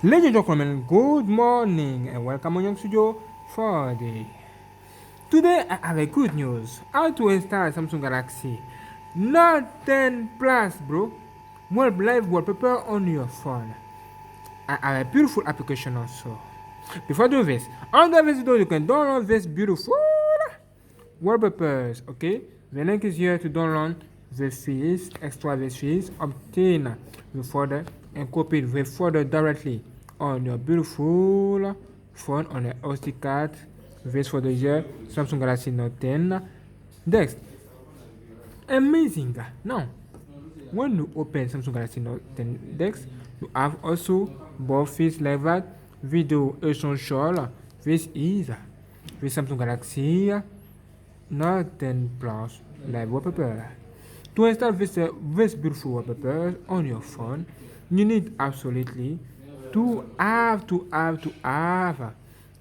Ladies and gentlemen, good morning and welcome on GNANGSTUDIO for the day. Today I have a good news. How to install Samsung Galaxy Note 10 Plus, bro. Live wallpaper on your phone. I have a beautiful application also. Before doing this, under this video you can download this beautiful wallpapers. Okay, the link is here to download the files, extract the files, obtain the folder, and copy the folder directly on your beautiful phone on a SD card. This folder here, Samsung Galaxy Note 10. Next, amazing. Now, when you open Samsung Galaxy Note 10 Dex, you have also both fields like that, video essential. This is the Samsung Galaxy Note 10 Plus live wallpaper. To install this beautiful wallpaper on your phone, you need absolutely to have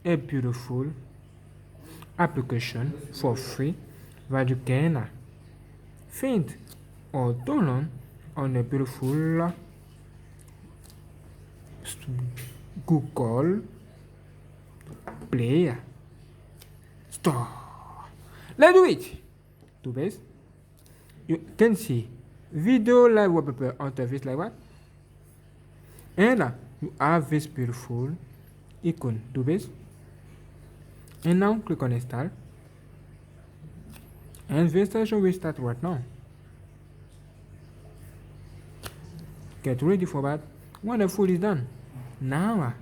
a beautiful application for free that you can find or download on a beautiful Google Play Store. Let's do it. To base, you can see video live wallpaper under this like that, and you have this beautiful icon to base, and now click on install, and the installation will start right now. Get ready for that. When the food is done, now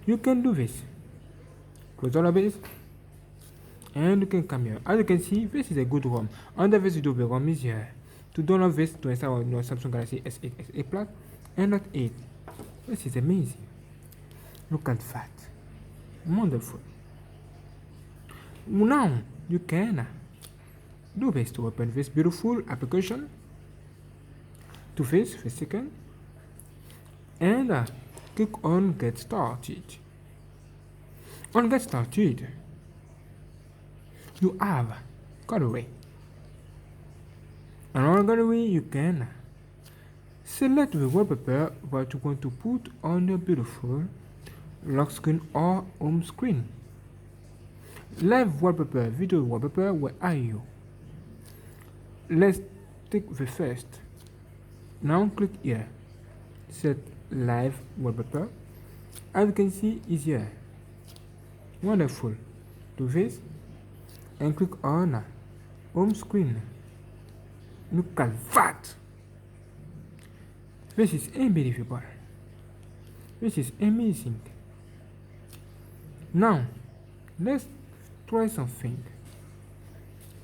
you can do this. Close all of this, and you can come here. As you can see, this is a good ROM. Under this video, the ROM is here. To download this to install on your Samsung Galaxy S8, S8 Plus, and Note 8. This is amazing. Look at that. Wonderful. Now you can do this to open this beautiful application. To this for a second, and click on Get Started. On Get Started, you have gallery. And on gallery, you can select the wallpaper that you want to put on your beautiful lock screen or home screen. Live wallpaper, video wallpaper, where are you? Let's take the first. Now click here, set live wallpaper. As you can see, is here. Wonderful. Do this and click on home screen. Look at that. This is unbelievable. This is amazing. Now let's try something.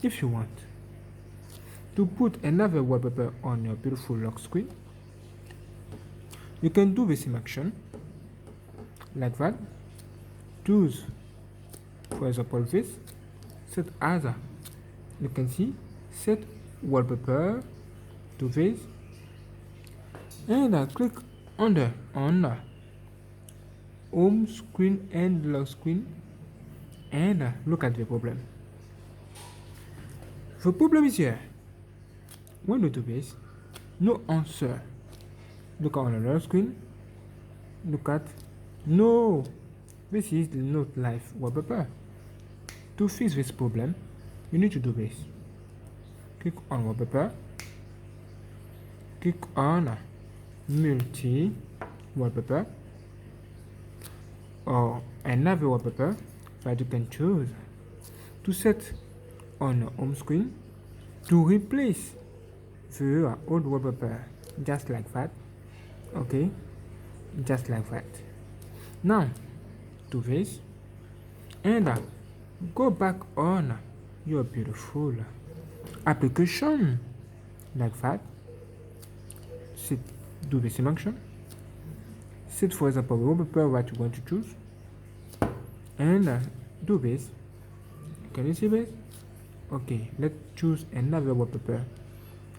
If you want to put another wallpaper on your beautiful lock screen, you can do the same action like that. Choose, for example, this, set as, you can see, set wallpaper to this, and click on home screen and lock screen, and look at the problem. The problem is here. When you do this, no answer. Look on the lock screen. Look at no. This is the Note Live wallpaper. To fix this problem, you need to do this. Click on wallpaper. Click on multi wallpaper or another wallpaper that you can choose to set on your home screen to replace the old wallpaper, just like that. Okay, just like that. Now do this and go back on your beautiful application like that. Do the same action. Set, for example, wallpaper what you want to choose, and do this. Can you see this? Okay, let's choose another wallpaper.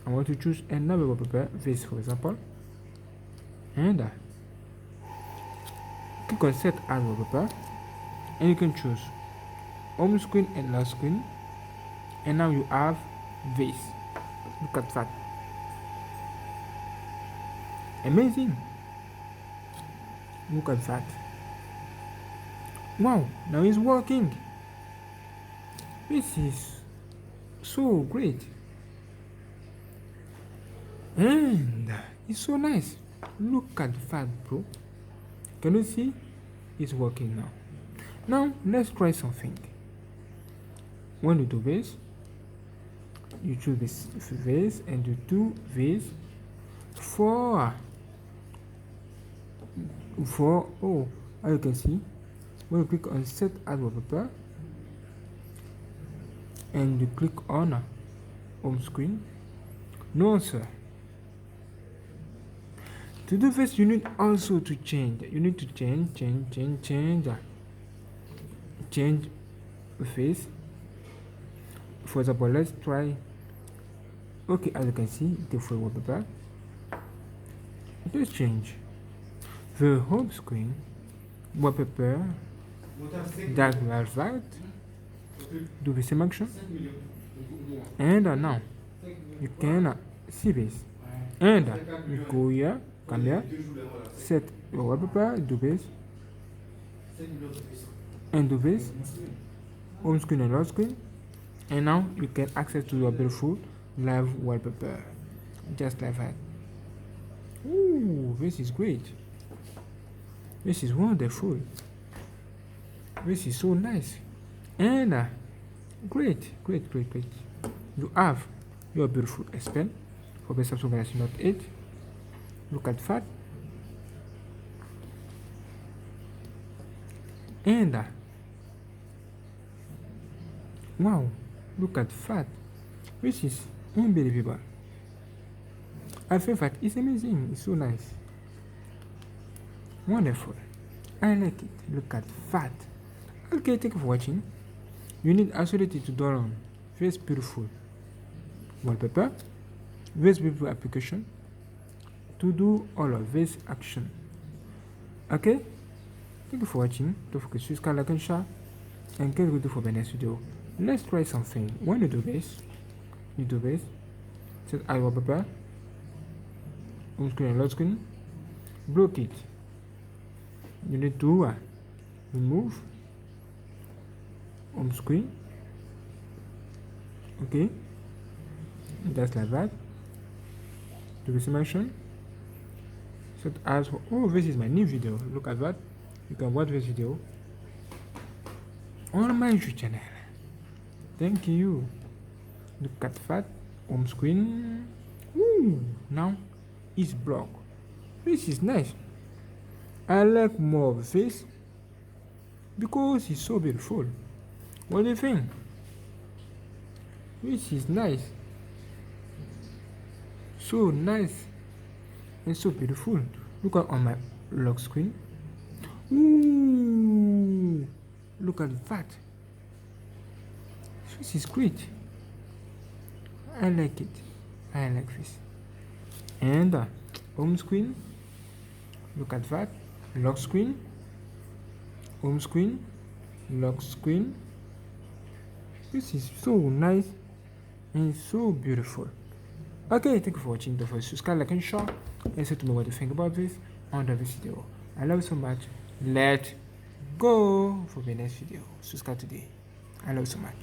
I want to choose another wallpaper, this for example, and click on set as wallpaper, and you can choose home screen and lock screen, and now you have this. Look at that. Amazing. Look at that. Wow, now it's working. This is so great. And it's so nice. Look at that, bro. Can you see? It's working now. Now let's try something. When you do this, you choose this vase and you do this for oh, as you can see, when you click on set as wallpaper and you click on home screen, no answer. To do this, you need also to change. You need to change the face. For example, let's try. Okay, as you can see, the full wallpaper. Let's change the home screen wallpaper. That like that. Do the same action, and now you can see this. And you go here, come here, set your wallpaper, do this, and do this, home screen and lock screen, and now you can access to your beautiful live wallpaper, just like that. Ooh, this is great. This is wonderful. This is so nice. And great. You have your beautiful S Pen for the Samsung Galaxy Note 8. Look at that. And wow, look at that. This is unbelievable. I think that it's amazing. It's so nice. Wonderful. I like it. Look at that. Okay, thank you for watching. You need absolutely to download this beautiful wallpaper, this beautiful application to do all of this action. Okay, thank you for watching. Don't forget to subscribe, like and share, and get ready for the next video. Let's try something. When you do this, set I wallpaper, home screen and lock screen, block it. You need to remove home screen. Okay, just like that. Do the same action. Set as for, oh, this is my new video. Look at that. You can watch this video on my YouTube channel. Thank you. Look at that. Home screen. Ooh, now it's blocked. This is nice. I like more of this because it's so beautiful. What do you think? This is nice. So nice and so beautiful. Look at on my lock screen. Ooh, look at that. This is great. I like it. I like this. And home screen. Look at that. Lock screen. Home screen. Lock screen. This is so nice and so beautiful. Okay, thank you for watching. Don't forget to subscribe, like and share, and say to me what you think about this under this video. I love you so much. Let's go for the next video. Subscribe today. I love you so much.